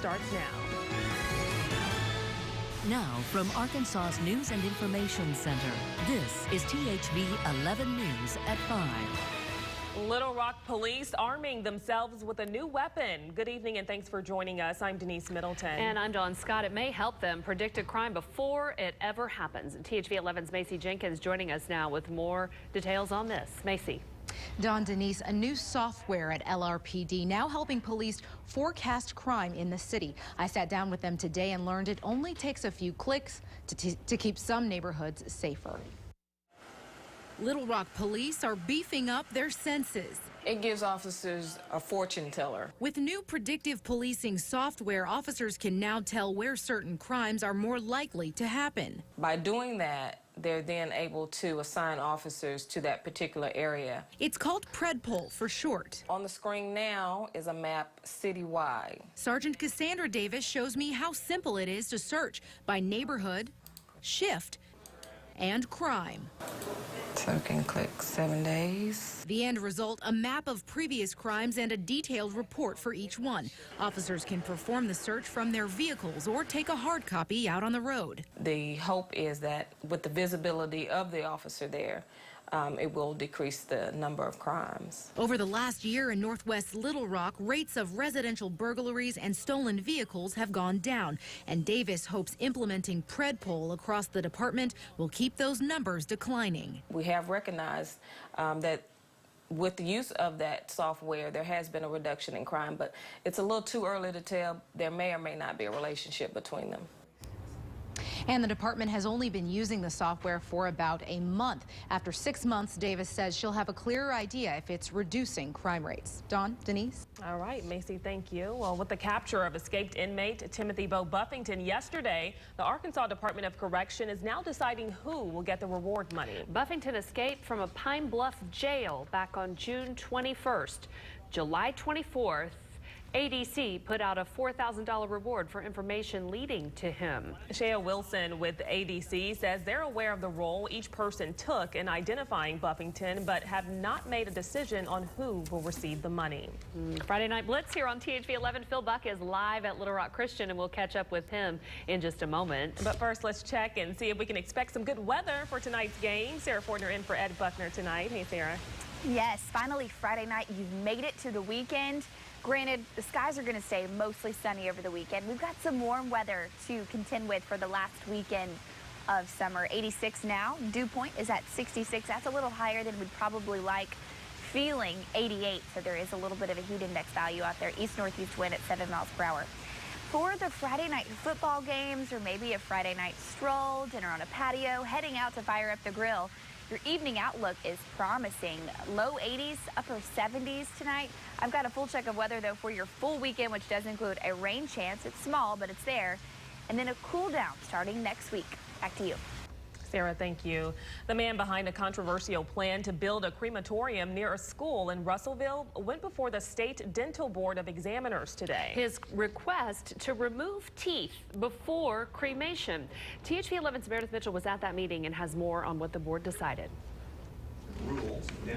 starts now. Now, from Arkansas's News and Information Center, this is THV 11 News at 5. Little Rock police arming themselves with a new weapon. Good evening and thanks for joining us. I'm Denise Middleton. And I'm Dawn Scott. It may help them predict a crime before it ever happens. THV 11's Macy Jenkins joining us now with more details on this. Macy. Dawn, Denise, a new software at LRPD now helping police forecast crime in the city. I sat down with them today and learned it only takes a few clicks to keep some neighborhoods safer. Little Rock police are beefing up their senses. It gives officers a fortune teller. With new predictive policing software, officers can now tell where certain crimes are more likely to happen. By doing that, they're then able to assign officers to that particular area. It's called PredPol for short. On the screen now is a map citywide. Sergeant Cassandra Davis shows me how simple it is to search by neighborhood, shift, and crime. So we can click 7 days. The end result, a map of previous crimes and a detailed report for each one. Officers can perform the search from their vehicles or take a hard copy out on the road. The hope is that with the visibility of the officer there, it will decrease the number of crimes. Over the last year in Northwest Little Rock, rates of residential burglaries and stolen vehicles have gone down. And Davis hopes implementing PredPol across the department will keep those numbers declining. We have recognized that with the use of that software, there has been a reduction in crime, but it's a little too early to tell. There may or may not be a relationship between them. And the department has only been using the software for about a month. After 6 months, Davis says she'll have a clearer idea if it's reducing crime rates. Dawn, Denise? All right, Macy, thank you. Well, with the capture of escaped inmate Timothy Bo Buffington yesterday, the Arkansas Department of Correction is now deciding who will get the reward money. Buffington escaped from a Pine Bluff jail back on June 21st. July 24th, ADC put out a $4,000 reward for information leading to him. Shea Wilson with ADC says they're aware of the role each person took in identifying Buffington, but have not made a decision on who will receive the money. Friday Night Blitz here on THV 11. Phil Buck is live at Little Rock Christian, and we'll catch up with him in just a moment. But first, let's check and see if we can expect some good weather for tonight's game. Sarah Fortner in for Ed Buckner tonight. Hey, Sarah. Yes, finally Friday night, you've made it to the weekend. Granted, the skies are going to stay mostly sunny over the weekend. We've got some warm weather to contend with for the last weekend of summer. 86 now. Dew point is at 66. That's a little higher than we'd probably like. Feeling 88, so there is a little bit of a heat index value out there. East-northeast wind at 7 miles per hour. For the Friday night football games or maybe a Friday night stroll, dinner on a patio, heading out to fire up the grill, your evening outlook is promising. Low 80s, upper 70s tonight. I've got a full check of weather, though, for your full weekend, which does include a rain chance. It's small, but it's there. And then a cool down starting next week. Back to you. Sarah, thank you. The man behind a controversial plan to build a crematorium near a school in Russellville went before the State Dental Board of Examiners today. His request to remove teeth before cremation. THV 11's Meredith Mitchell was at that meeting and has more on what the board decided.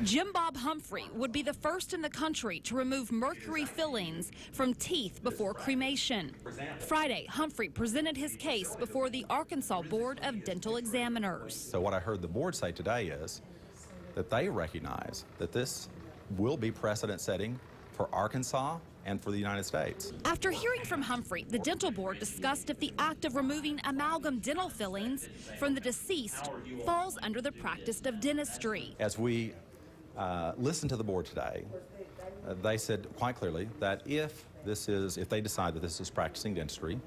Jim Bob Humphrey would be the first in the country to remove mercury fillings from teeth before cremation. Friday, Humphrey presented his case before the Arkansas Board of Dental Examiners. So what I heard the board say today is that they recognize that this will be precedent setting for Arkansas and for the United States. After hearing from Humphrey, the dental board discussed if the act of removing amalgam dental fillings from the deceased falls under the practice of dentistry. As we listened to the board today, they said quite clearly that if they decide that this is practicing dentistry,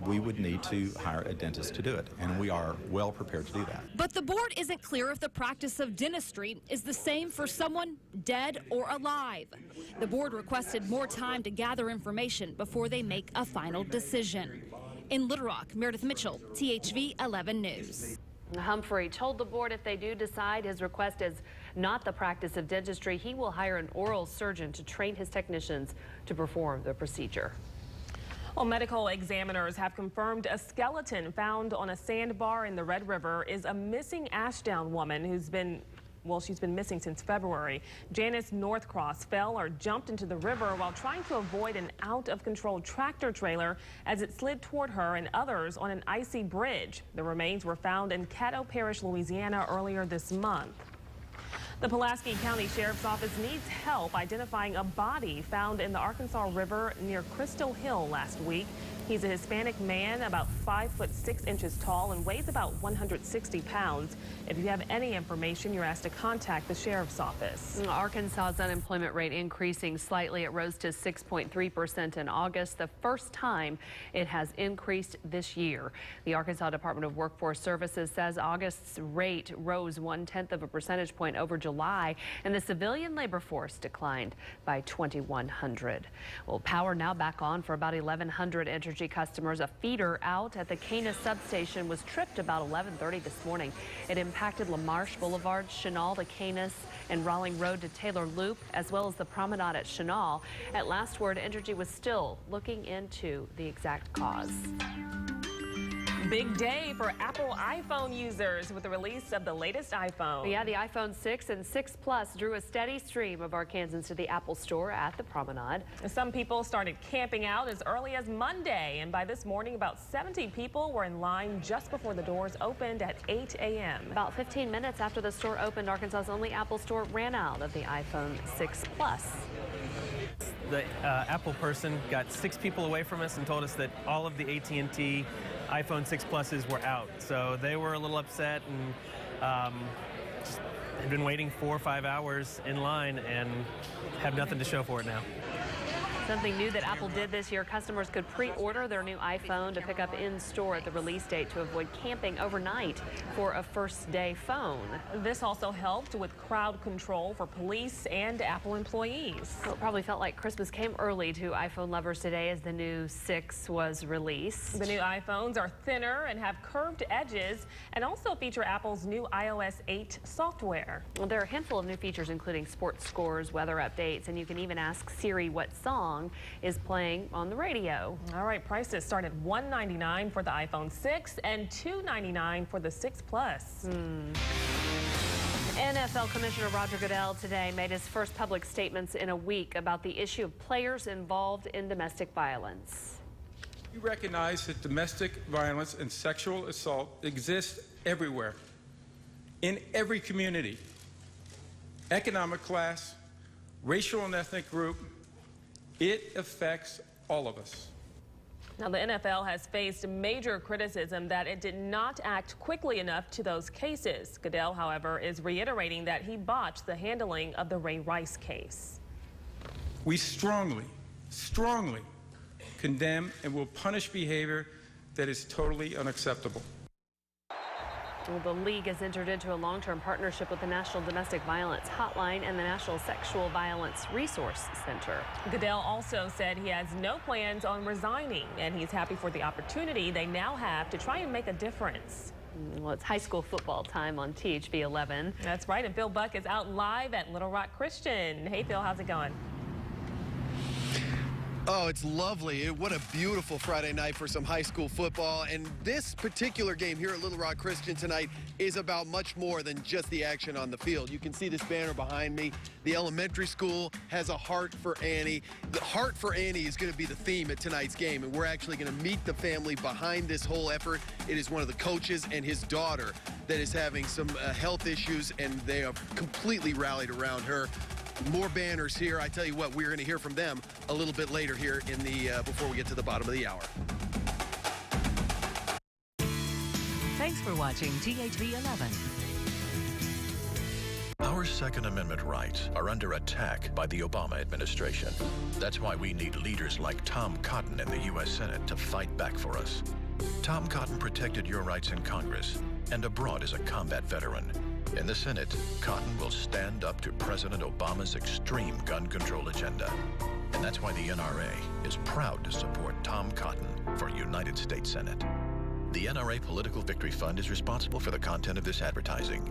we would need to hire a dentist to do it, and we are well prepared to do that. But the board isn't clear if the practice of dentistry is the same for someone dead or alive. The board requested more time to gather information before they make a final decision. In Little Rock, Meredith Mitchell, THV 11 News. Humphrey told the board if they do decide his request is not the practice of dentistry, he will hire an oral surgeon to train his technicians to perform the procedure. Well, medical examiners have confirmed a skeleton found on a sandbar in the Red River is a missing Ashdown woman who's been Well, she's been missing since February. Janice Northcross fell or jumped into the river while trying to avoid an out-of-control tractor trailer as it slid toward her and others on an icy bridge. The remains were found in Caddo Parish, Louisiana earlier this month. The Pulaski County Sheriff's Office needs help identifying a body found in the Arkansas River near Crystal Hill last week. He's a Hispanic man, about 5'6" tall, and weighs about 160 pounds. If you have any information, you're asked to contact the Sheriff's Office. Arkansas's unemployment rate increasing slightly. It rose to 6.3% in August, the first time it has increased this year. The Arkansas Department of Workforce Services says August's rate rose 1/10 of a percentage point over July, and the civilian labor force declined by 2,100. Well, power now back on for about 1,100 Energy customers. A feeder out at the Canis substation was tripped about 11:30 this morning. It impacted LaMarche Boulevard, Chenal to Canis, and Rawling Road to Taylor Loop, as well as the promenade at Chenal. At last word, Entergy was still looking into the exact cause. Big day for Apple iPhone users with the release of the latest iPhone. Yeah, the iPhone 6 and 6 Plus drew a steady stream of Arkansans to the Apple store at the promenade. Some people started camping out as early as Monday, and by this morning, about 70 people were in line just before the doors opened at 8 a.m. About 15 minutes after the store opened, Arkansas's only Apple store ran out of the iPhone 6 Plus. The Apple person got 6 people away from us and told us that all of the AT&T iPhone 6 Pluses were out. So they were a little upset and just had been waiting 4 or 5 hours in line and have nothing to show for it now. Something new that Apple did this year, customers could pre-order their new iPhone to pick up in-store at the release date to avoid camping overnight for a first-day phone. This also helped with crowd control for police and Apple employees. Well, it probably felt like Christmas came early to iPhone lovers today as the new 6 was released. The new iPhones are thinner and have curved edges and also feature Apple's new iOS 8 software. Well, there are a handful of new features, including sports scores, weather updates, and you can even ask Siri what song is playing on the radio. All right, prices start at $199 for the iPhone 6 and $299 for the 6 Plus. NFL Commissioner Roger Goodell today made his first public statements in a week about the issue of players involved in domestic violence. We recognize that domestic violence and sexual assault exist everywhere, in every community, economic class, racial and ethnic group. It affects all of us. Now, the NFL has faced major criticism that it did not act quickly enough to those cases. Goodell, however, is reiterating that he botched the handling of the Ray Rice case. We strongly condemn and will punish behavior that is totally unacceptable. Well, the league has entered into a long-term partnership with the National Domestic Violence Hotline and the National Sexual Violence Resource Center. Goodell also said he has no plans on resigning, and he's happy for the opportunity they now have to try and make a difference. Well, it's high school football time on THV11. That's right, and Phil Buck is out live at Little Rock Christian. Hey, Phil, how's it going? Oh, it's lovely. What a beautiful Friday night for some high school football. And this particular game here at Little Rock Christian tonight is about much more than just the action on the field. You can see this banner behind me. The elementary school has a heart for Annie. The heart for Annie is going to be the theme at tonight's game, and we're actually going to meet the family behind this whole effort. It is one of the coaches and his daughter that is having some health issues, and they have completely rallied around her. More banners here. I tell you what, we're going to hear from them a little bit later here in the before we get to the bottom of the hour. Thanks for watching THV11. Our Second Amendment rights are under attack by the Obama administration. That's why we need leaders like Tom Cotton in the U.S. Senate to fight back for us. Tom Cotton protected your rights in Congress and abroad as a combat veteran. In the Senate, Cotton will stand up to President Obama's extreme gun control agenda. And that's why the NRA is proud to support Tom Cotton for United States Senate. The NRA Political Victory Fund is responsible for the content of this advertising.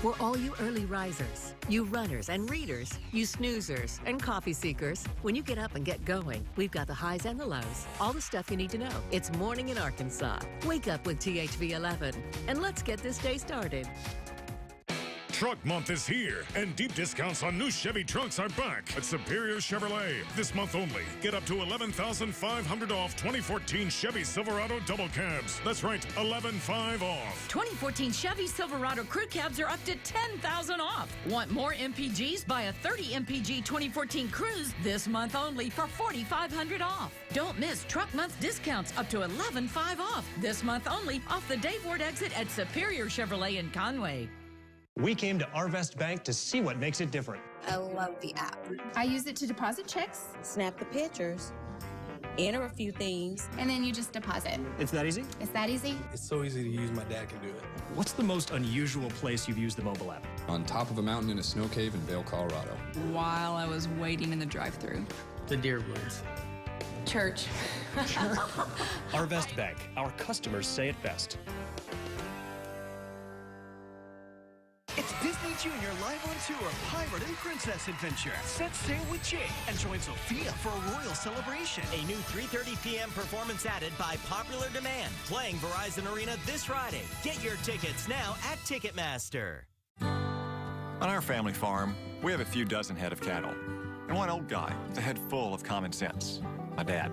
For all you early risers, you runners and readers, you snoozers and coffee seekers, when you get up and get going, we've got the highs and the lows, all the stuff you need to know. It's Morning in Arkansas. Wake up with THV11, and let's get this day started. Truck Month is here, and deep discounts on new Chevy trucks are back at Superior Chevrolet. This month only, get up to $11,500 off 2014 Chevy Silverado double cabs. That's right, $11,500 off. 2014 Chevy Silverado crew cabs are up to $10,000 off. Want more MPGs? Buy a 30 MPG 2014 Cruise this month only for $4,500 off. Don't miss Truck Month discounts up to $11,500 off this month only off the Dave Ward exit at Superior Chevrolet in Conway. We came to Arvest Bank to see what makes it different. I love the app. I use it to deposit checks, Snap the pictures, enter a few things, and then you just deposit. It's that easy? It's that easy? It's so easy to use, my dad can do it. What's the most unusual place you've used the mobile app? On top of a mountain in a snow cave in Vail, Colorado. While I was waiting in the drive-thru. The deer woods. Church. Arvest Bank. Our customers say it best. It's Disney Junior live on tour, Pirate and Princess Adventure. Set sail with Jake and join Sophia for a royal celebration. A new 3:30 p.m. performance added by popular demand. Playing Verizon Arena this Friday. Get your tickets now at Ticketmaster. On our family farm, we have a few dozen head of cattle. And one old guy with a head full of common sense. My dad.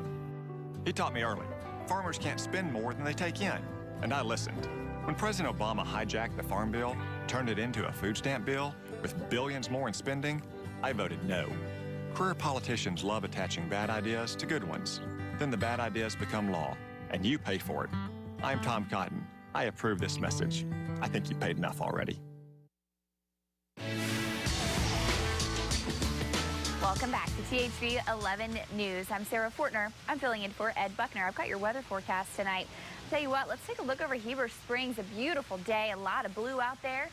He taught me early, farmers can't spend more than they take in. And I listened. When President Obama hijacked the Farm Bill, turned it into a food stamp bill with billions more in spending, I voted no. Career politicians love attaching bad ideas to good ones. Then the bad ideas become law, and you pay for it. I'm Tom Cotton. I approve this message. I think you paid enough already. Welcome back to THV11 News. I'm Sarah Fortner. I'm filling in for Ed Buckner. I've got your weather forecast tonight. Tell you what, let's take a look over Heber Springs. A beautiful day, a lot of blue out there.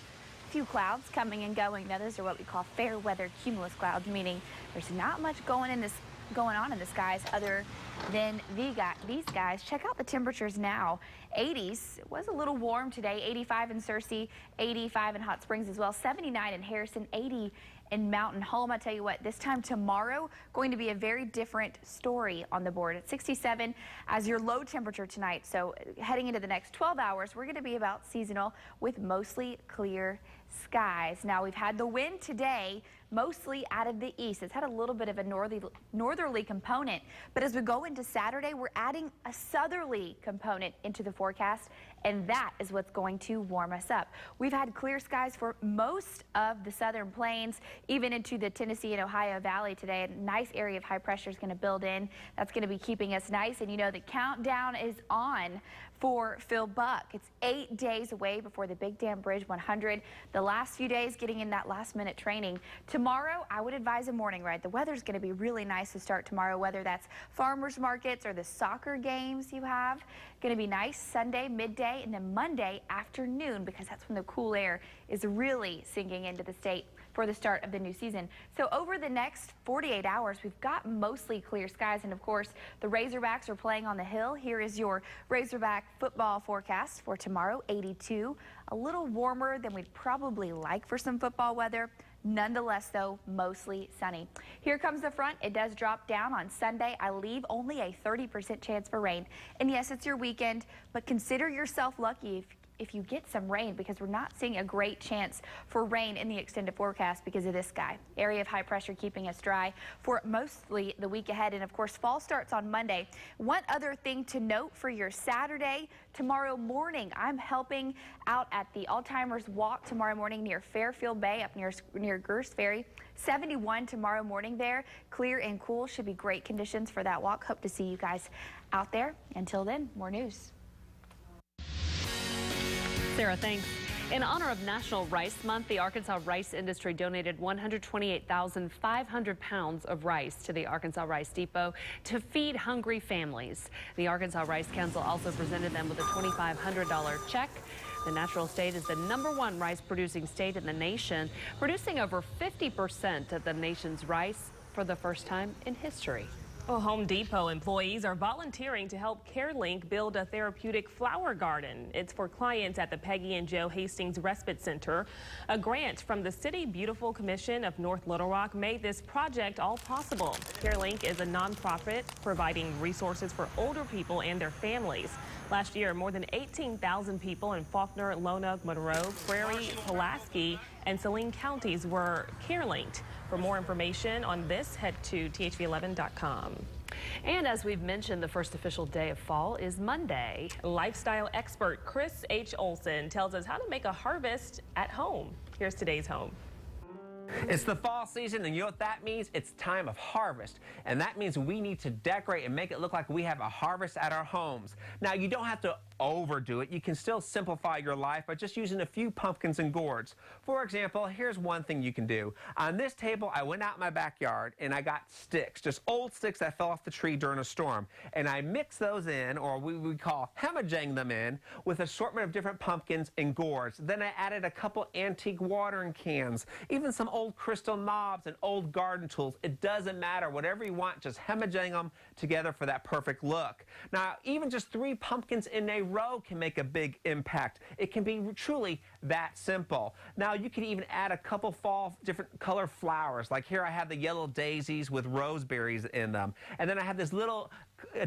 A few clouds coming and going. Now, those are what we call fair weather cumulus clouds, meaning there's not much going on in the skies other than these guys. Check out the temperatures now. 80s. It was a little warm today. 85 in Searcy, 85 in Hot Springs as well. 79 in Harrison, 80 in Mountain Home. I tell you what, this time tomorrow, going to be a very different story on the board. At 67 as your low temperature tonight. So heading into the next 12 hours, we're going to be about seasonal with mostly clear skies. Now, we've had the wind today mostly out of the east. It's had a little bit of a northerly component, but as we go into Saturday, we're adding a southerly component into the forecast, and that is what's going to warm us up. We've had clear skies for most of the southern plains, even into the Tennessee and Ohio Valley today. A nice area of high pressure is going to build in. That's going to be keeping us nice, and you know the countdown is on for Phil Buck. It's 8 days away before the Big Dam Bridge 100. The last few days getting in that last-minute training. Tomorrow, I would advise a morning ride. The weather's going to be really nice to start tomorrow, whether that's farmers markets or the soccer games you have. Going to be nice Sunday midday and then Monday afternoon, because that's when the cool air is really sinking into the state for the start of the new season. So over the next 48 hours, we've got mostly clear skies. And of course, the Razorbacks are playing on the hill. Here is your Razorback football forecast for tomorrow, 82. A little warmer than we'd probably like for some football weather. Nonetheless, though, mostly sunny. Here comes the front. It does drop down on Sunday. I leave only a 30% chance for rain. And yes, it's your weekend, but consider yourself lucky if you get some rain, because we're not seeing a great chance for rain in the extended forecast because of this guy. Area of high pressure keeping us dry for mostly the week ahead. And of course, fall starts on Monday. One other thing to note for your Saturday, tomorrow morning, I'm helping out at the Alzheimer's Walk tomorrow morning near Fairfield Bay up near Gerst Ferry. 71 tomorrow morning there. Clear and cool. Should be great conditions for that walk. Hope to see you guys out there. Until then, more news. Sarah, thanks. In honor of National Rice Month, the Arkansas rice industry donated 128,500 pounds of rice to the Arkansas Rice Depot to feed hungry families. The Arkansas Rice Council also presented them with a $2,500 check. The Natural State is the #1 rice-producing state in the nation, producing over 50% of the nation's rice for the first time in history. Well, Home Depot employees are volunteering to help CareLink build a therapeutic flower garden. It's for clients at the Peggy and Joe Hastings Respite Center. A grant from the City Beautiful Commission of North Little Rock made this project all possible. CareLink is a nonprofit providing resources for older people and their families. Last year, more than 18,000 people in Faulkner, Lonoke, Monroe, Prairie, Pulaski, and Saline counties were CareLinked. For more information on this, head to THV11.com. And as we've mentioned, the first official day of fall is Monday. Lifestyle expert Chris H. Olson tells us how to make a harvest at home. Here's today's home. It's the fall season, and you know what that means? It's time of harvest. And that means we need to decorate and make it look like we have a harvest at our homes. Now, you don't have to overdo it. You can still simplify your life by just using a few pumpkins and gourds. For example, here's one thing you can do. On this table, I went out in my backyard and I got sticks, just old sticks that fell off the tree during a storm. And I mixed those in, or we call hemorrhaging them in, with an assortment of different pumpkins and gourds. Then I added a couple antique watering cans, even some old crystal knobs and old garden tools. It doesn't matter. Whatever you want, just hemorrhaging them together for that perfect look. Now, even just 3 pumpkins in a row can make a big impact. It can be truly that simple. Now, you can even add a couple fall different color flowers. Like here I have the yellow daisies with rose berries in them. And then I have this little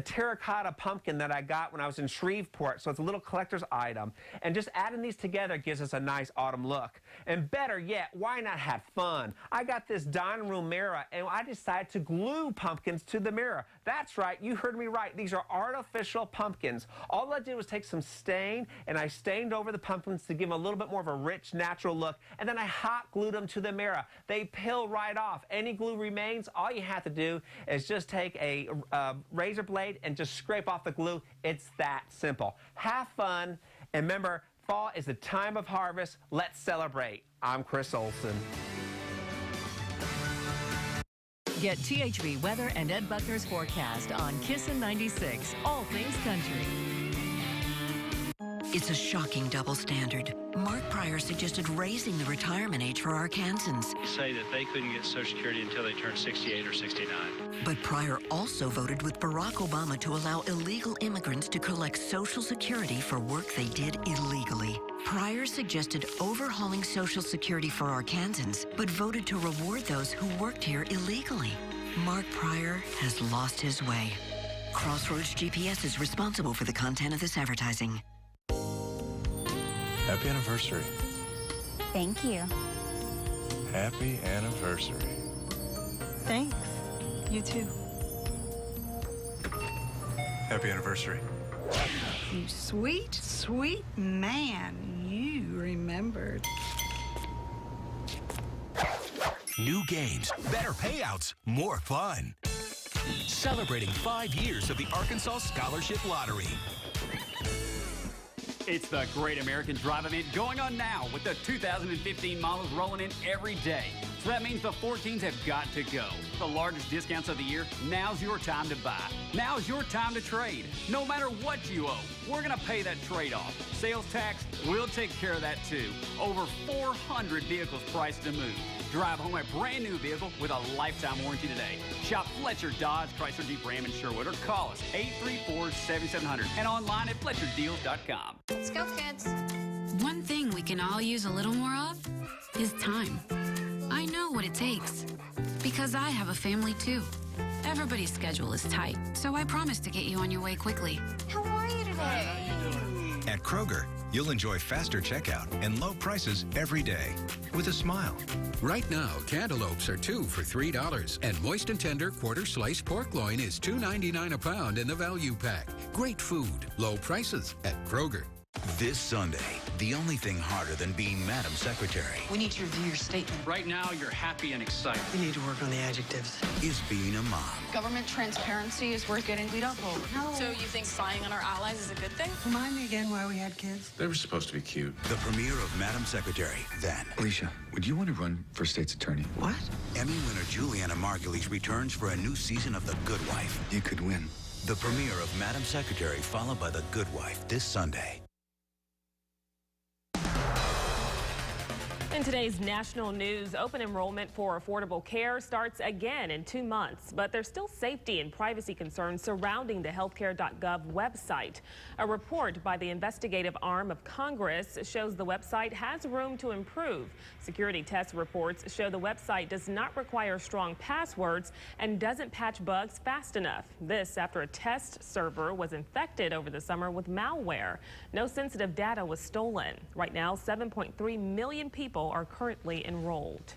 terracotta pumpkin that I got when I was in Shreveport, so it's a little collector's item. And just adding these together gives us a nice autumn look. And better yet, why not have fun? I got this dining room mirror, and I decided to glue pumpkins to the mirror. That's right, you heard me right. These are artificial pumpkins. All I did was take some stain, and I stained over the pumpkins to give them a little bit more of a rich, natural look, and then I hot glued them to the mirror. They peel right off. Any glue remains. All you have to do is just take a razor blade and just scrape off the glue. It's that simple. Have fun, and remember, fall is the time of harvest. Let's celebrate. I'm Chris Olson. Get THV weather and Ed Buckner's forecast on Kissin' 96, all things country. It's a shocking double standard. Mark Pryor suggested raising the retirement age for Arkansans. Say that they couldn't get Social Security until they turned 68 or 69. But Pryor also voted with Barack Obama to allow illegal immigrants to collect Social Security for work they did illegally. Pryor suggested overhauling Social Security for Arkansans, but voted to reward those who worked here illegally. Mark Pryor has lost his way. Crossroads GPS is responsible for the content of this advertising. Happy anniversary. Thank you. Happy anniversary. Thanks. You too. Happy anniversary. You sweet, sweet man. You remembered. New games, better payouts, more fun. Celebrating 5 years of the Arkansas Scholarship Lottery. It's the Great American Drive event going on now with the 2015 models rolling in every day. So that means the 14s have got to go. The largest discounts of the year, now's your time to buy. Now's your time to trade. No matter what you owe, we're going to pay that trade-off. Sales tax, we'll take care of that too. Over 400 vehicles priced to move. Drive home a brand new vehicle with a lifetime warranty today. Shop Fletcher Dodge, Chrysler Jeep Ram in Sherwood, or call us 834-7700 and online at FletcherDeals.com. Let's go, kids. One thing we can all use a little more of is time. I know what it takes because I have a family too. Everybody's schedule is tight, so I promise to get you on your way quickly. How are you today? At Kroger, you'll enjoy faster checkout and low prices every day with a smile. Right now, cantaloupes are 2 for $3, and moist and tender quarter slice pork loin is $2.99 a pound in the value pack. Great food, low prices at Kroger. This Sunday, the only thing harder than being Madam Secretary We need to review your statement. Right now, you're happy and excited. We need to work on the adjectives. is being a mom. Government transparency is worth getting beat up over. No. So you think spying on our allies is a good thing? Remind me again why we had kids. They were supposed to be cute. The premiere of Madam Secretary, then. Alicia, would you want to run for state's attorney? What? Emmy winner Juliana Margulies returns for a new season of The Good Wife. You could win. The premiere of Madam Secretary, followed by The Good Wife, this Sunday. In today's national news, open enrollment for affordable care starts again in 2 months, but there's still safety and privacy concerns surrounding the healthcare.gov website. A report by the investigative arm of Congress shows the website has room to improve. Security test reports show the website does not require strong passwords and doesn't patch bugs fast enough. This after a test server was infected over the summer with malware. No sensitive data was stolen. Right now, 7.3 million people are currently enrolled.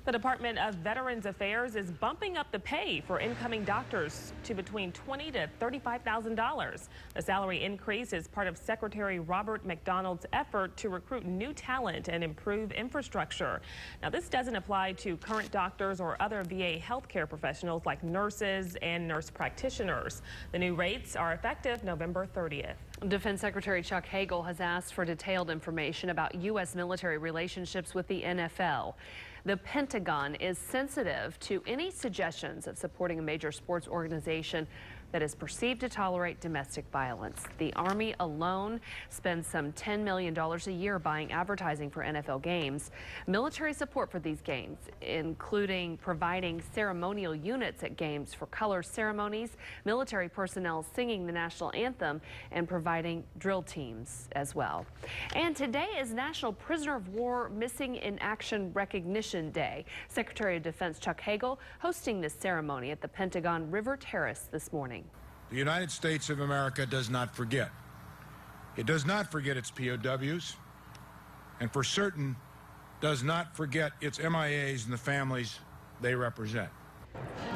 The Department of Veterans Affairs is bumping up the pay for incoming doctors to between $20,000 to $35,000. The salary increase is part of Secretary Robert McDonald's effort to recruit new talent and improve infrastructure. Now, this doesn't apply to current doctors or other VA healthcare professionals like nurses and nurse practitioners. The new rates are effective November 30th. Defense Secretary Chuck Hagel has asked for detailed information about U.S. military relationships with the NFL. The Pentagon is sensitive to any suggestions of supporting a major sports organization that is perceived to tolerate domestic violence. The Army alone spends some $10 million a year buying advertising for NFL games. Military support for these games, including providing ceremonial units at games for color ceremonies, military personnel singing the national anthem, and providing drill teams as well. And today is National Prisoner of War Missing in Action Recognition Day. Secretary of Defense Chuck Hagel hosting this ceremony at the Pentagon River Terrace this morning. The United States of America does not forget. It does not forget its POWs, and for certain does not forget its MIAs and the families they represent.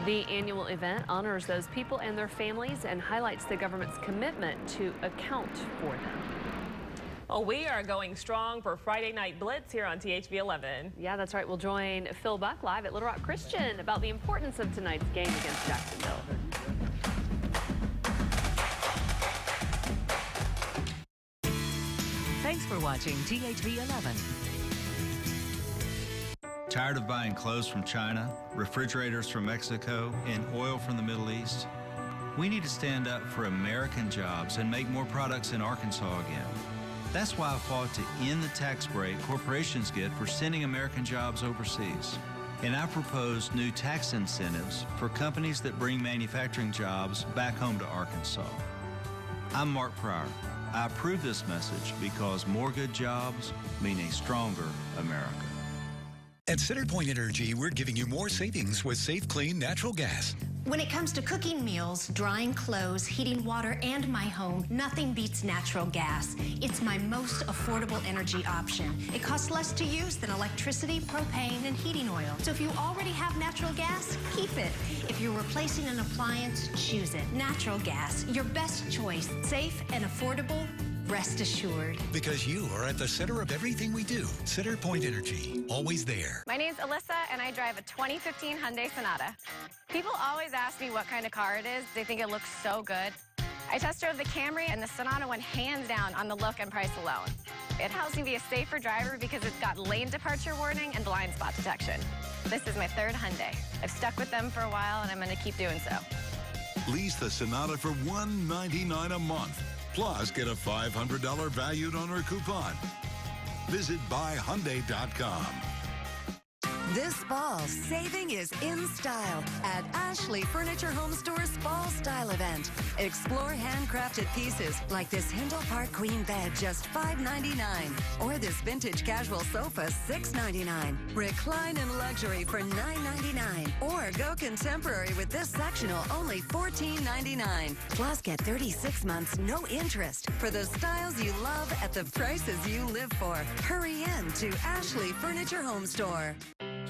The annual event honors those people and their families and highlights the government's commitment to account for them. Well, we are going strong for Friday Night Blitz here on THV11. Yeah, that's right. We'll join Phil Buck live at Little Rock Christian about the importance of tonight's game against Jacksonville. Thanks for watching THV11. Tired of buying clothes from China, refrigerators from Mexico, and oil from the Middle East? We need to stand up for American jobs and make more products in Arkansas again. That's why I fought to end the tax break corporations get for sending American jobs overseas. And I proposed new tax incentives for companies that bring manufacturing jobs back home to Arkansas. I'm Mark Pryor. I approve this message because more good jobs mean a stronger America. At CenterPoint Energy, we're giving you more savings with Safe Clean Natural Gas. When it comes to cooking meals, drying clothes, heating water, and my home, nothing beats natural gas. It's my most affordable energy option. It costs less to use than electricity, propane, and heating oil. So if you already have natural gas, keep it. If you're replacing an appliance, choose it. Natural gas, your best choice. Safe and affordable. Rest assured. Because you are at the center of everything we do. CenterPoint Energy, always there. My name's Alyssa, and I drive a 2015 Hyundai Sonata. People always ask me what kind of car it is. They think it looks so good. I test drove the Camry, and the Sonata went hands down on the look and price alone. It helps me be a safer driver because it's got lane departure warning and blind spot detection. This is my third Hyundai. I've stuck with them for a while, and I'm going to keep doing so. Lease the Sonata for $199 a month. Plus, get a $500 valued on our coupon. Visit buyhyundai.com. This fall, saving is in style at Ashley Furniture Home Store's Fall Style Event. Explore handcrafted pieces like this Hindle Park Queen bed, just $5.99. Or this vintage casual sofa, $6.99. Recline in luxury for $9.99. Or go contemporary with this sectional, only $14.99. Plus, get 36 months, no interest for the styles you love at the prices you live for. Hurry in to Ashley Furniture Home Store.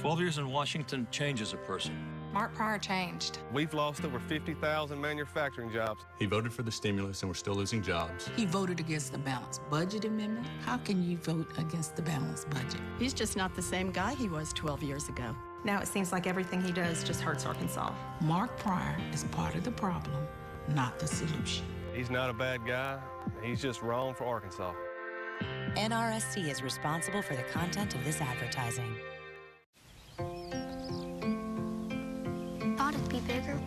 12 years in Washington changes a person. Mark Pryor changed. We've lost over 50,000 manufacturing jobs. He voted for the stimulus and we're still losing jobs. He voted against the balanced budget amendment. How can you vote against the balanced budget? He's just not the same guy he was 12 years ago. Now it seems like everything he does just hurts Arkansas. Mark Pryor is part of the problem, not the solution. He's not a bad guy. He's just wrong for Arkansas. NRSC is responsible for the content of this advertising. Thought it'd be bigger.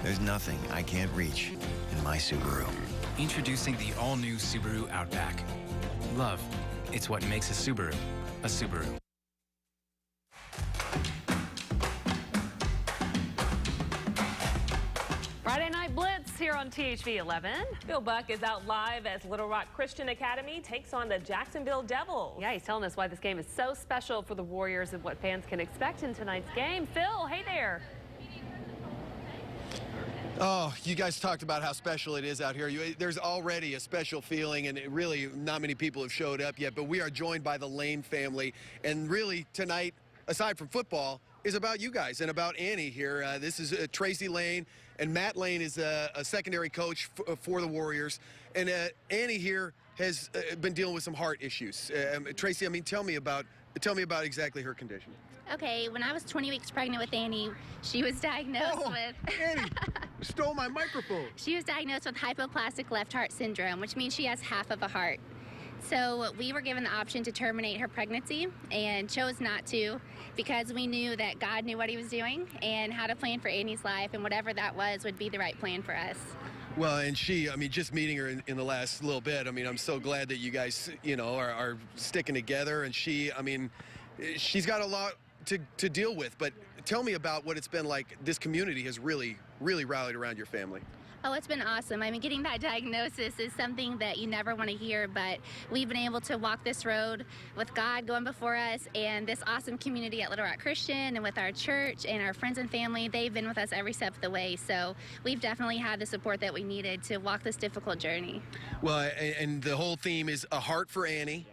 There's nothing I can't reach in my Subaru. Introducing the all-new Subaru Outback. Love, it's what makes a Subaru a Subaru. Friday Night Blitz here on THV11. Bill Buck is out live as Little Rock Christian Academy takes on the Jacksonville Devils. Yeah, he's telling us why this game is so special for the Warriors and what fans can expect in tonight's game. Phil, hey there. Oh, you guys talked about how special it is out here. There's already a special feeling, and really not many people have showed up yet, but we are joined by the Lane family. And really, tonight, aside from football, is about you guys and about Annie here. This is Tracy Lane, and Matt Lane is a secondary coach for the Warriors. And Annie here has been dealing with some heart issues. Tracy, I mean, tell me about exactly her condition. Okay, when I was 20 weeks pregnant with Annie, she was diagnosed with... Annie stole my microphone. She was diagnosed with hypoplastic left heart syndrome, which means she has half of a heart. So we were given the option to terminate her pregnancy and chose not to because we knew that God knew what he was doing and how to plan for Annie's life, and whatever that was would be the right plan for us. Well, and she, I mean, just meeting her in the last little bit, I mean, I'm so glad that you guys, you know, are sticking together. And she, I mean, she's got a lot to deal with, but tell me about what it's been like. This community has really rallied around your family. Oh, it's been awesome. I mean, getting that diagnosis is something that you never want to hear, but we've been able to walk this road with God going before us, and this awesome community at Little Rock Christian, and with our church and our friends and family. They've been with us every step of the way, so we've definitely had the support that we needed to walk this difficult journey. Well, and the whole theme is a heart for Annie.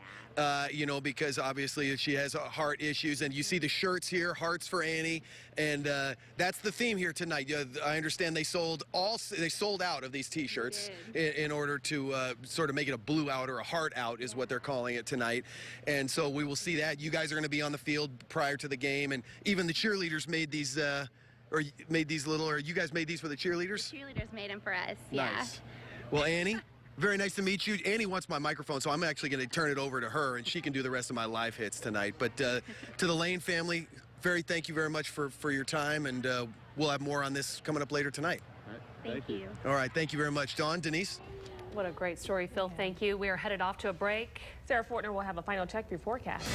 You know, because obviously she has heart issues, and you see the shirts here, Hearts for Annie, and that's the theme here tonight. I understand they sold out of these T-shirts in order to sort of make it a blue out or a heart out is what they're calling it tonight, and so we will see that. You guys are going to be on the field prior to the game, and even the cheerleaders made these. Or you guys made these for the cheerleaders? The cheerleaders made them for us. Nice. Yeah. Well, Annie. Very nice to meet you. Annie wants my microphone, so I'm actually going to turn it over to her, and she can do the rest of my live hits tonight. But to the Lane family, thank you very much for your time, and we'll have more on this coming up later tonight. All right. Thank you. All right, thank you very much. Dawn, Denise? What a great story, Phil. Thank you. We are headed off to a break. Sarah Fortner will have a final check through forecast.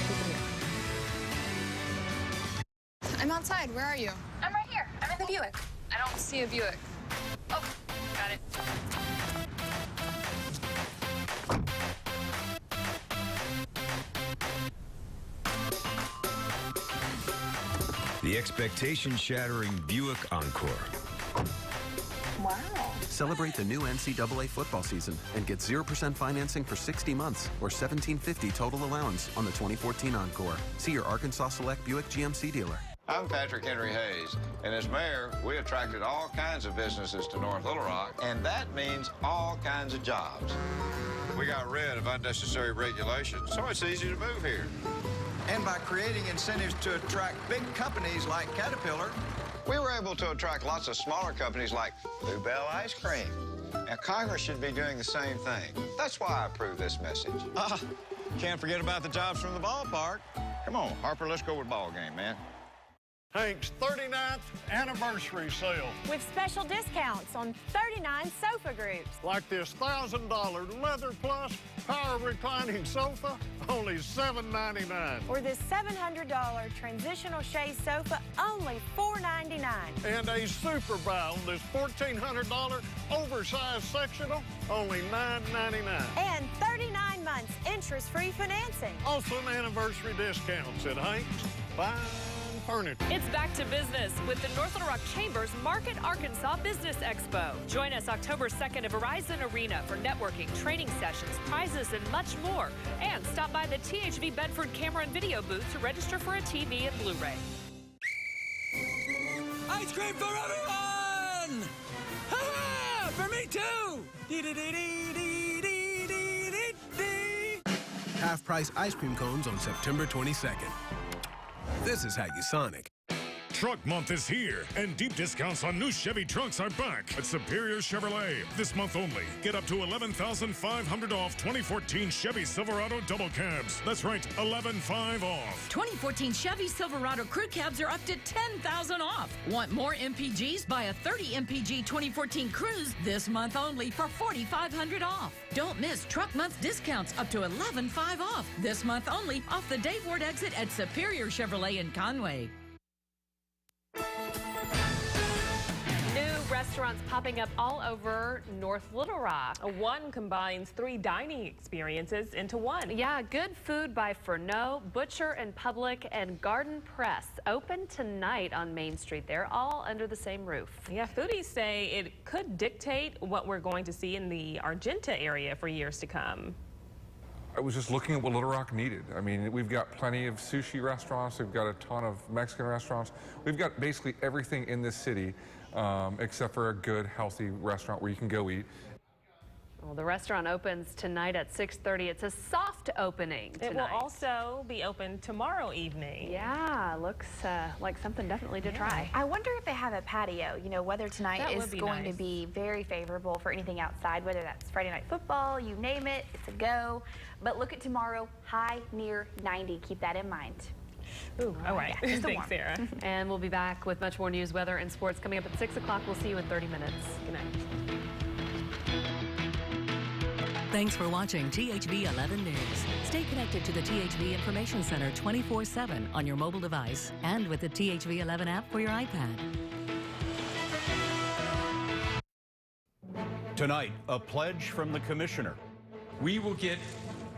I'm outside. Where are you? I'm right here. I'm in the Buick. I don't see a Buick. Oh, got it. The expectation-shattering Buick Encore. Wow. Celebrate the new NCAA football season and get 0% financing for 60 months or $1,750 total allowance on the 2014 Encore. See your Arkansas Select Buick GMC dealer. I'm Patrick Henry Hayes, and as mayor, we attracted all kinds of businesses to North Little Rock, and that means all kinds of jobs. We got rid of unnecessary regulations, so it's easy to move here. And by creating incentives to attract big companies like Caterpillar, we were able to attract lots of smaller companies like Bluebell Ice Cream. Now, Congress should be doing the same thing. That's why I approve this message. Can't forget about the jobs from the ballpark. Come on, Harper, let's go with ball game, man. Hank's 39th anniversary sale. With special discounts on 39 sofa groups. Like this $1,000 Leather Plus power reclining sofa, only $7.99. Or this $700 transitional chaise sofa, only $4.99. And a super buy on this $1,400 oversized sectional, only $9.99. And 39 months interest-free financing. Awesome anniversary discounts at Hank's Fine Furniture. It's back to business with the North Little Rock Chamber's Market Arkansas Business Expo. Join us October 2nd at Verizon Arena for networking, training sessions, prizes, and much more. And stop by the THV Bedford camera and video booth to register for a TV and Blu-ray. Ice cream for everyone! Ha-ha! For me too! Half-price ice cream cones on September 22nd. This is how you Sonic. Truck Month is here, and deep discounts on new Chevy trucks are back at Superior Chevrolet. This month only, get up to $11,500 off 2014 Chevy Silverado double cabs. That's right, $11,500 off. 2014 Chevy Silverado crew cabs are up to $10,000 off. Want more MPGs? Buy a 30 MPG 2014 Cruise this month only for $4,500 off. Don't miss Truck Month discounts up to $11,500 off this month only off the Dave Ward exit at Superior Chevrolet in Conway. New restaurants popping up all over North Little Rock. One combines 3 dining experiences into one. Yeah, Good Food by Furneaux, Butcher and Public, and Garden Press open tonight on Main Street. They're all under the same roof. Yeah, foodies say it could dictate what we're going to see in the Argenta area for years to come. I was just looking at what Little Rock needed. I mean, we've got plenty of sushi restaurants. We've got a ton of Mexican restaurants. We've got basically everything in this city except for a good, healthy restaurant where you can go eat. Well, the restaurant opens tonight at 6:30. It's a soft opening tonight. It will also be open tomorrow evening. Yeah, looks like something definitely to try. I wonder if they have a patio, you know, whether tonight is going to nice. be very favorable for anything outside, whether that's Friday night football, you name it, it's a go. But look at tomorrow, high near 90. Keep that in mind. Ooh, all right. Yeah, just a Thanks, warm. Sarah. And we'll be back with much more news, weather, and sports coming up at 6 o'clock. We'll see you in 30 minutes. Good night. Thanks for watching THV 11 News. Stay connected to the THV Information Center 24/7 on your mobile device and with the THV 11 app for your iPad. Tonight, a pledge from the commissioner. We will get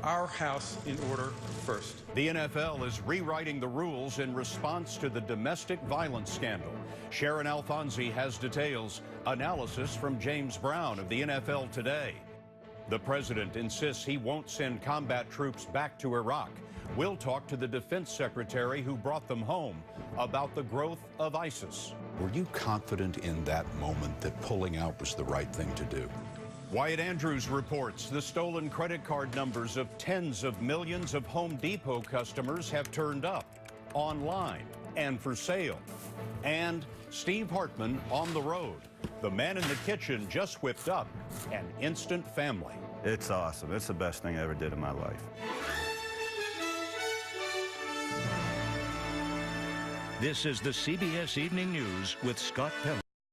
our house in order first. The NFL is rewriting the rules in response to the domestic violence scandal. Sharon Alfonsi has details. Analysis from James Brown of the NFL Today. The president insists he won't send combat troops back to Iraq. We'll talk to the defense secretary who brought them home about the growth of ISIS. Were you confident in that moment that pulling out was the right thing to do? Wyatt Andrews reports the stolen credit card numbers of tens of millions of Home Depot customers have turned up online and for sale. And Steve Hartman on the road. The man in the kitchen just whipped up an instant family. It's awesome. It's the best thing I ever did in my life. This is the CBS Evening News with Scott Pelley.